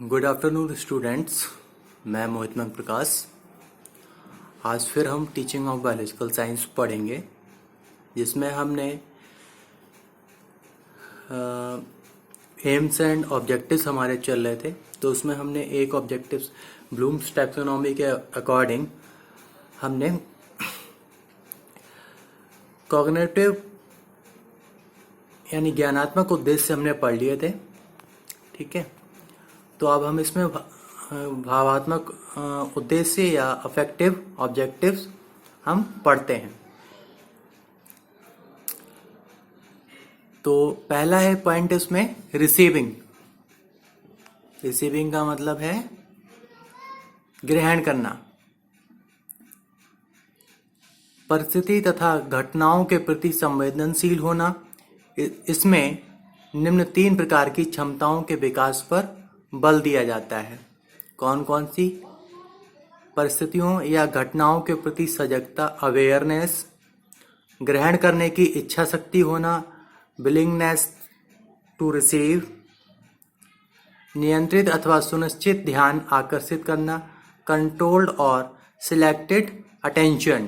Good afternoon students. मैं मोहित मंग प्रकाश। आज फिर हम टीचिंग ऑफ बायोलॉजिकल साइंस पढ़ेंगे, जिसमें हमने एम्स एंड ऑब्जेक्टिव्स हमारे चल रहे थे। तो उसमें हमने एक ऑब्जेक्टिव्स ब्लूम्स टैक्सोनॉमी के अकॉर्डिंग हमने कॉग्निटिव यानी ज्ञानात्मक उद्देश्य हमने पढ़ लिए थे। ठीक है, तो अब हम इसमें भावात्मक उद्देश्य या अफेक्टिव ऑब्जेक्टिव्स हम पढ़ते हैं। तो पहला है पॉइंट इसमें रिसीविंग। रिसीविंग का मतलब है ग्रहण करना। परिस्थिति तथा घटनाओं के प्रति संवेदनशील होना। इसमें निम्न 3 प्रकार की क्षमताओं के विकास पर बल दिया जाता है। कौन कौन सी? परिस्थितियों या घटनाओं के प्रति सजगता, अवेयरनेस, ग्रहण करने की इच्छा शक्ति होना, विलिंगनेस टू रिसीव, नियंत्रित अथवा सुनिश्चित ध्यान आकर्षित करना, कंट्रोल्ड और सिलेक्टेड अटेंशन।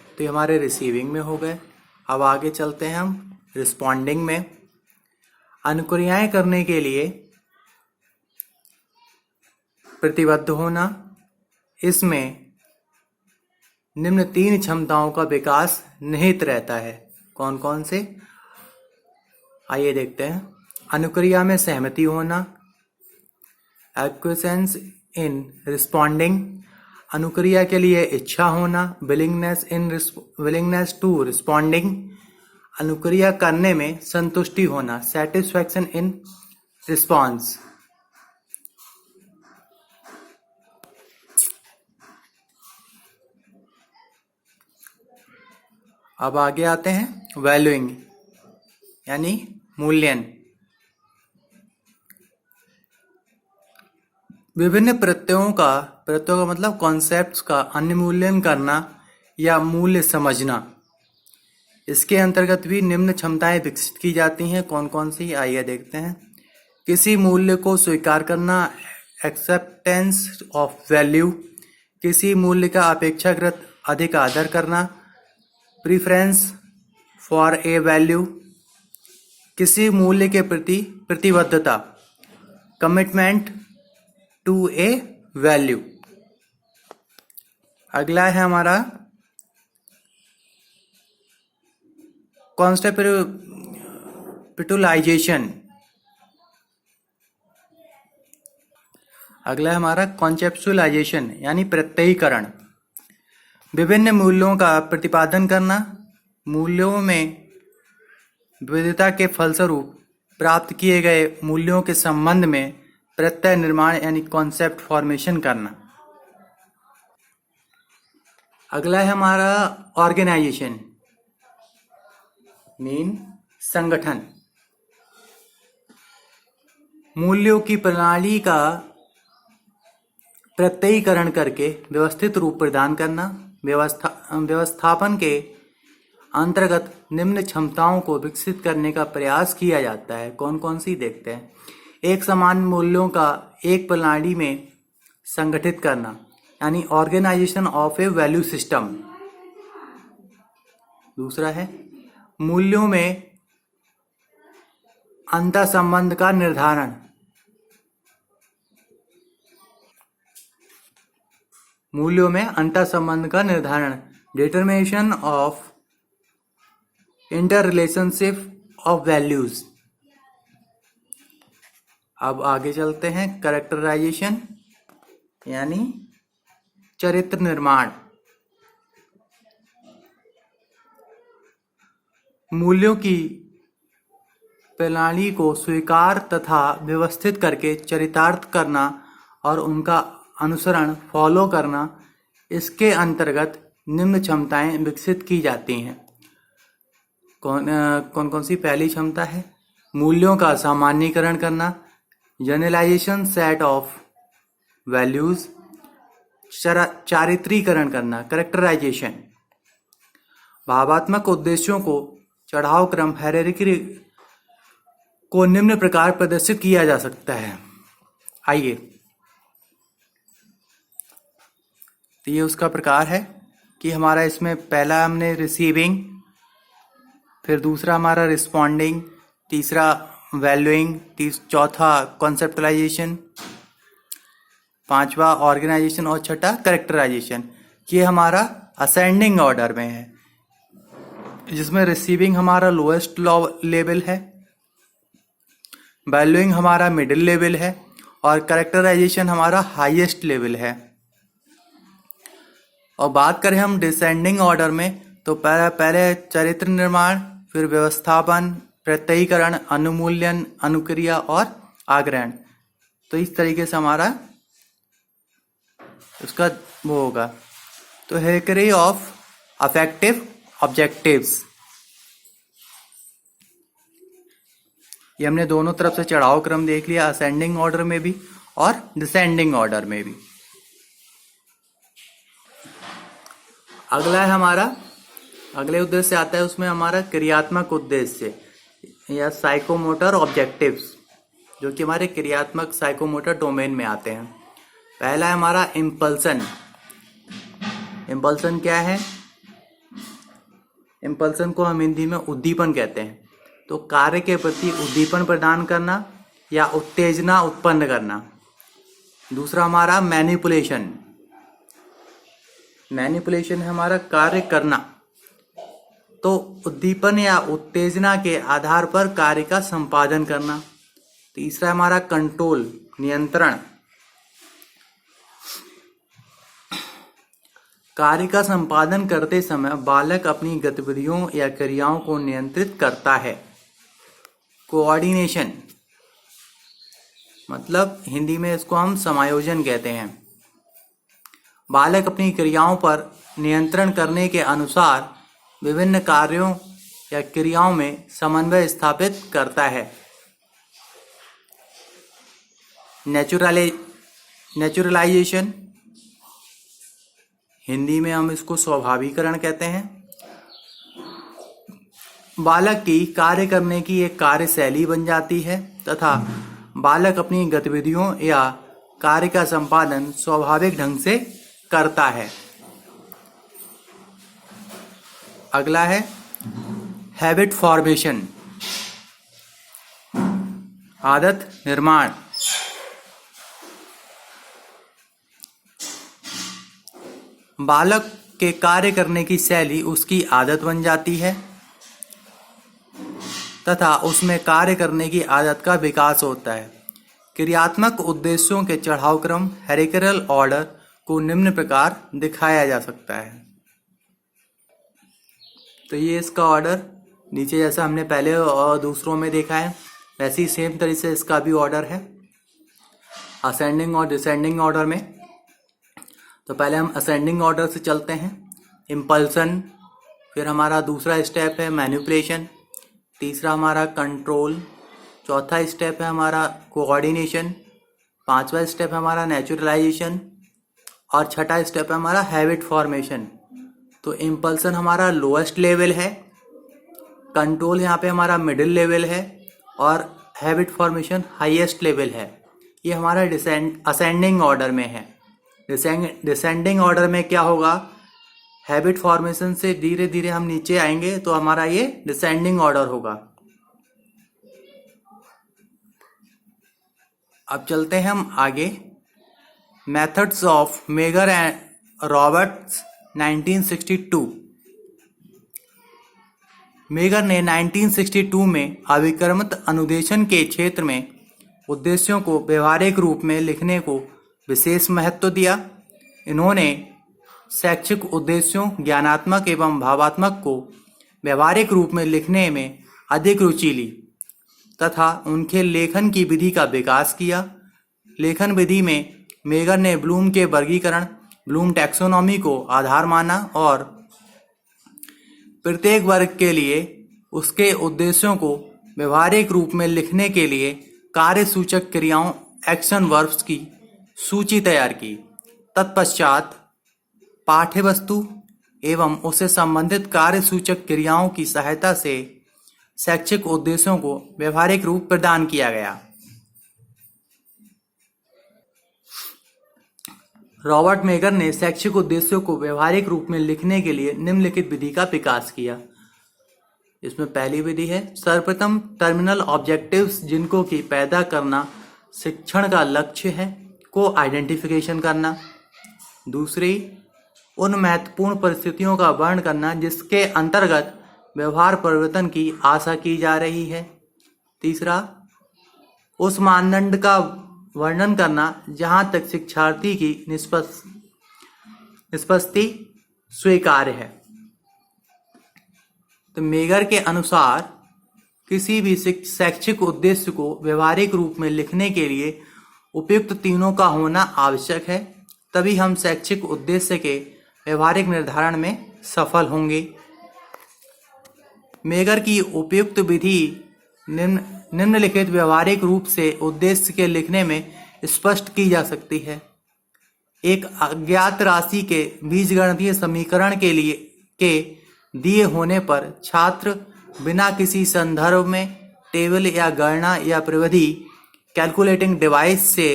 तो ये हमारे रिसीविंग में हो गए। अब आगे चलते हैं हम रिस्पॉन्डिंग में। अनुक्रियाएं करने के लिए प्रतिबद्ध होना। इसमें निम्न 3 क्षमताओं का विकास निहित रहता है। कौन कौन से? आइए देखते हैं। अनुक्रिया में सहमति होना, एक्विसेंस इन रिस्पॉन्डिंग, अनुक्रिया के लिए इच्छा होना, विलिंगनेस टू रिस्पॉन्डिंग, अनुक्रिया करने में संतुष्टि होना, सेटिस्फैक्शन इन रिस्पॉन्स। अब आगे आते हैं वैल्यूइंग यानी मूल्यन। विभिन्न प्रत्ययों का मतलब कॉन्सेप्ट्स का अन्यमूल्यन करना या मूल्य समझना। इसके अंतर्गत भी निम्न क्षमताएं विकसित की जाती हैं। कौन कौन सी? आइए देखते हैं। किसी मूल्य को स्वीकार करना, एक्सेप्टेंस ऑफ वैल्यू, किसी मूल्य का अपेक्षाकृत अधिक आदर करना, प्रीफरेंस फॉर ए वैल्यू, किसी मूल्य के प्रति प्रतिबद्धता, कमिटमेंट टू ए वैल्यू। अगला है हमारा कॉन्सेप्चुअलाइजेशन। अगला है हमारा कॉन्सेप्चुअलाइजेशन यानी प्रत्ययीकरण। विभिन्न मूल्यों का प्रतिपादन करना, मूल्यों में विविधता के फलस्वरूप प्राप्त किए गए मूल्यों के संबंध में प्रत्यय निर्माण यानी कॉन्सेप्ट फॉर्मेशन करना। अगला है हमारा ऑर्गेनाइजेशन मीन संगठन। मूल्यों की प्रणाली का प्रत्ययीकरण करके व्यवस्थित रूप प्रदान करना। व्यवस्थापन के अंतर्गत निम्न क्षमताओं को विकसित करने का प्रयास किया जाता है। कौन कौन सी? देखते हैं। एक समान मूल्यों का एक प्रणाली में संगठित करना यानी organisation of a value system. दूसरा है मूल्यों में अंतर संबंध का निर्धारण। मूल्यों में अंतर संबंध का निर्धारण, determination of inter relationship of values. अब आगे चलते हैं कैरेक्टराइजेशन यानी चरित्र निर्माण। मूल्यों की प्रणाली को स्वीकार तथा व्यवस्थित करके चरितार्थ करना और उनका अनुसरण फॉलो करना। इसके अंतर्गत निम्न क्षमताएं विकसित की जाती हैं। कौन कौन सी? पहली क्षमता है मूल्यों का सामान्यीकरण करना, जनरलाइजेशन सेट ऑफ वैल्यूज, चारित्रीकरण करना, कैरेक्टराइजेशन। भावात्मक उद्देश्यों को चढ़ाव क्रम हायरार्की को निम्न प्रकार प्रदर्शित किया जा सकता है। आइए, तो ये उसका प्रकार है कि हमारा इसमें पहला हमने रिसीविंग, फिर दूसरा हमारा रिस्पॉन्डिंग, तीसरा वैल्यूइंग, चौथा कॉन्सेप्टलाइजेशन, पांचवा ऑर्गेनाइजेशन और छठा करेक्टराइजेशन। ये हमारा असेंडिंग ऑर्डर में है, जिसमें रिसीविंग हमारा लोएस्ट लेवल है, वैल्यूइंग हमारा मिडिल लेवल है और करेक्टराइजेशन हमारा हाईएस्ट लेवल है। और बात करें हम डिसेंडिंग ऑर्डर में, तो पहले चरित्र निर्माण, फिर व्यवस्थापन, प्रत्ययीकरण, अनुमूल्यन, अनुक्रिया और आग्रहण। तो इस तरीके से हमारा उसका वो होगा। तो हेरेकरी ऑफ अफेक्टिव ऑब्जेक्टिव्स, ये हमने दोनों तरफ से चढ़ाव क्रम देख लिया, असेंडिंग ऑर्डर में भी और डिसेंडिंग ऑर्डर में भी। अगला है हमारा, अगले उद्देश्य से आता है उसमें हमारा क्रियात्मक उद्देश्य या साइकोमोटर ऑब्जेक्टिव्स, जो कि हमारे क्रियात्मक साइकोमोटर डोमेन में आते हैं। पहला है हमारा इम्पल्सन। इम्पल्सन क्या है? इम्पल्सन को हम हिंदी में उद्दीपन कहते हैं। तो कार्य के प्रति उद्दीपन प्रदान करना या उत्तेजना उत्पन्न करना। दूसरा हमारा मैनिपुलेशन। मैनिपुलेशन है हमारा कार्य करना, तो उद्दीपन या उत्तेजना के आधार पर कार्य का संपादन करना। तीसरा हमारा कंट्रोल, नियंत्रण। कार्य का संपादन करते समय बालक अपनी गतिविधियों या क्रियाओं को नियंत्रित करता है। कोऑर्डिनेशन, मतलब हिंदी में इसको हम समायोजन कहते हैं। बालक अपनी क्रियाओं पर नियंत्रण करने के अनुसार विभिन्न कार्यों या क्रियाओं में समन्वय स्थापित करता है। नेचुरलाइजेशन, हिंदी में हम इसको स्वाभाविकरण कहते हैं। बालक की कार्य करने की एक कार्यशैली बन जाती है तथा बालक अपनी गतिविधियों या कार्य का संपादन स्वाभाविक ढंग से करता है। अगला है हैबिट फॉर्मेशन, आदत निर्माण। बालक के कार्य करने की शैली उसकी आदत बन जाती है तथा उसमें कार्य करने की आदत का विकास होता है। क्रियात्मक उद्देश्यों के चढ़ाव क्रम हेरेकरल ऑर्डर को निम्न प्रकार दिखाया जा सकता है। तो ये इसका ऑर्डर नीचे जैसा हमने पहले और दूसरों में देखा है, वैसे ही सेम तरीके से इसका भी ऑर्डर है असेंडिंग और डिसेंडिंग ऑर्डर में। तो पहले हम असेंडिंग ऑर्डर से चलते हैं। इम्पल्सन, फिर हमारा दूसरा स्टेप है मैनिपुलेशन, तीसरा हमारा कंट्रोल, चौथा स्टेप है हमारा कोऑर्डिनेशन, पांचवा स्टेप है हमारा नेचुरलाइजेशन और छठा स्टेप है हमारा हैबिट फॉर्मेशन। तो इम्पल्सन हमारा लोएस्ट लेवल है, कंट्रोल यहाँ पे हमारा मिडिल लेवल है और हैबिट फॉर्मेशन हाईएस्ट लेवल है। ये हमारा असेंडिंग ऑर्डर में है। डिसेंडिंग ऑर्डर में क्या होगा, हैबिट फॉर्मेशन से धीरे धीरे हम नीचे आएंगे तो हमारा ये डिसेंडिंग ऑर्डर होगा। अब चलते हैं हम आगे। Methods of megger and Roberts 1962। Megger ने 1962 में अभिक्रमित अनुदेशन के क्षेत्र में उद्देश्यों को व्यवहारिक रूप में लिखने को विशेष महत्व दिया। इन्होंने शैक्षिक उद्देश्यों, ज्ञानात्मक एवं भावात्मक को व्यवहारिक रूप में लिखने में अधिक रुचि ली तथा उनके लेखन की विधि का विकास किया। लेखन विधि में मेगर ने ब्लूम के वर्गीकरण, ब्लूम टैक्सोनॉमी को आधार माना और प्रत्येक वर्ग के लिए उसके उद्देश्यों को व्यवहारिक रूप में लिखने के लिए कार्य सूचक क्रियाओं, एक्शन वर्ब्स की सूची तैयार की। तत्पश्चात पाठ्य वस्तु एवं उससे संबंधित कार्य सूचक क्रियाओं की सहायता से शैक्षिक उद्देश्यों को व्यवहारिक रूप प्रदान किया गया। रॉबर्ट मेगर ने शैक्षिक उद्देश्यों को व्यवहारिक रूप में लिखने के लिए निम्नलिखित विधि का विकास किया। इसमें पहली विधि है सर्वप्रथम टर्मिनल ऑब्जेक्टिव्स जिनको कि पैदा करना शिक्षण का लक्ष्य है को आइडेंटिफिकेशन करना। दूसरी, उन महत्वपूर्ण परिस्थितियों का वर्णन करना जिसके अंतर्गत व्यवहार परिवर्तन की आशा की जा रही है। तीसरा, उस मानदंड का वर्णन करना जहां तक शिक्षार्थी की निष्पत्ति स्वीकार्य है। तो मेगर के अनुसार किसी भी शैक्षिक उद्देश्य को व्यवहारिक रूप में लिखने के लिए उपयुक्त तीनों का होना आवश्यक है, तभी हम शैक्षिक उद्देश्य के व्यवहारिक निर्धारण में सफल होंगे। मेगर की उपयुक्त विधि निम्नलिखित व्यवहारिक रूप से उद्देश्य के लिखने में स्पष्ट की जा सकती है। एक अज्ञात राशि के बीजगणितीय समीकरण के दिए होने पर छात्र बिना किसी संदर्भ में टेबल या गणना या प्रविधि कैलकुलेटिंग डिवाइस से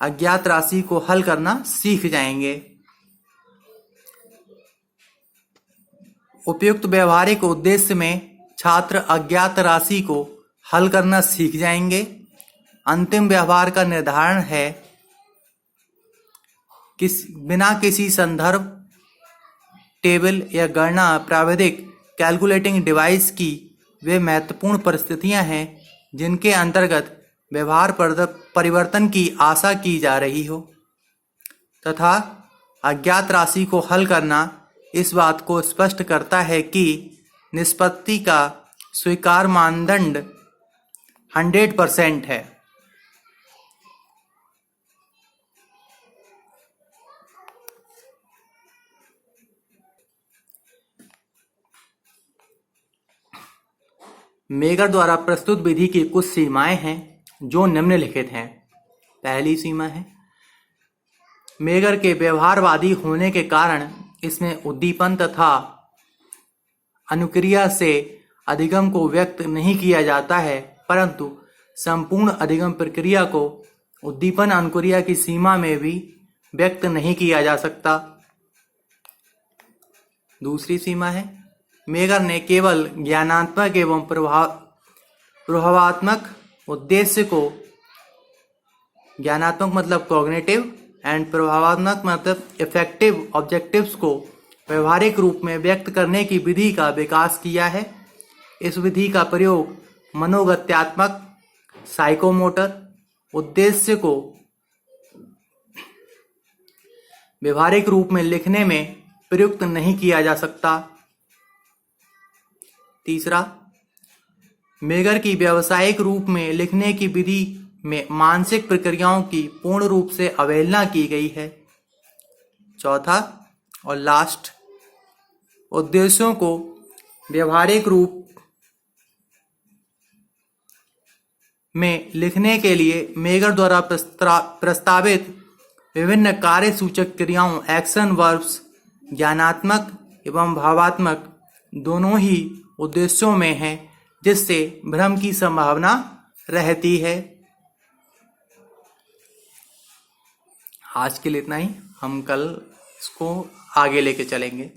अज्ञात राशि को हल करना सीख जाएंगे। उपयुक्त व्यवहारिक उद्देश्य में छात्र अज्ञात राशि को हल करना सीख जाएंगे। अंतिम व्यवहार का निर्धारण है बिना किसी संदर्भ टेबल या गणना प्राविधिक कैलकुलेटिंग डिवाइस की वे महत्वपूर्ण परिस्थितियां हैं जिनके अंतर्गत व्यवहार परिवर्तन की आशा की जा रही हो, तथा अज्ञात राशि को हल करना इस बात को स्पष्ट करता है कि निष्पत्ति का स्वीकार मानदंड 100% है। मेगर द्वारा प्रस्तुत विधि की कुछ सीमाएं हैं जो निम्नलिखित हैं। पहली सीमा है मेगर के व्यवहारवादी होने के कारण इसमें उद्दीपन तथा अनुक्रिया से अधिगम को व्यक्त नहीं किया जाता है, परंतु संपूर्ण अधिगम प्रक्रिया को उद्दीपन अनुक्रिया की सीमा में भी व्यक्त नहीं किया जा सकता। दूसरी सीमा है मेगर ने केवल ज्ञानात्मक एवं प्रभावात्मक उद्देश्य को, ज्ञानात्मक मतलब कॉग्निटिव एंड प्रभावात्मक मतलब इफेक्टिव ऑब्जेक्टिव्स को व्यवहारिक रूप में व्यक्त करने की विधि का विकास किया है। इस विधि का प्रयोग मनोगत्यात्मक साइकोमोटर उद्देश्य को व्यवहारिक रूप में लिखने में प्रयुक्त नहीं किया जा सकता। तीसरा, मेगर की व्यावसायिक रूप में लिखने की विधि में मानसिक प्रक्रियाओं की पूर्ण रूप से अवहेलना की गई है। चौथा और लास्ट, उद्देश्यों को व्यवहारिक रूप में लिखने के लिए मेगर द्वारा प्रस्तावित विभिन्न कार्य सूचक क्रियाओं एक्शन वर्ब्स ज्ञानात्मक एवं भावात्मक दोनों ही उद्देश्यों में हैं, जिससे भ्रम की संभावना रहती है। आज के लिए इतना ही, हम कल इसको आगे लेके चलेंगे।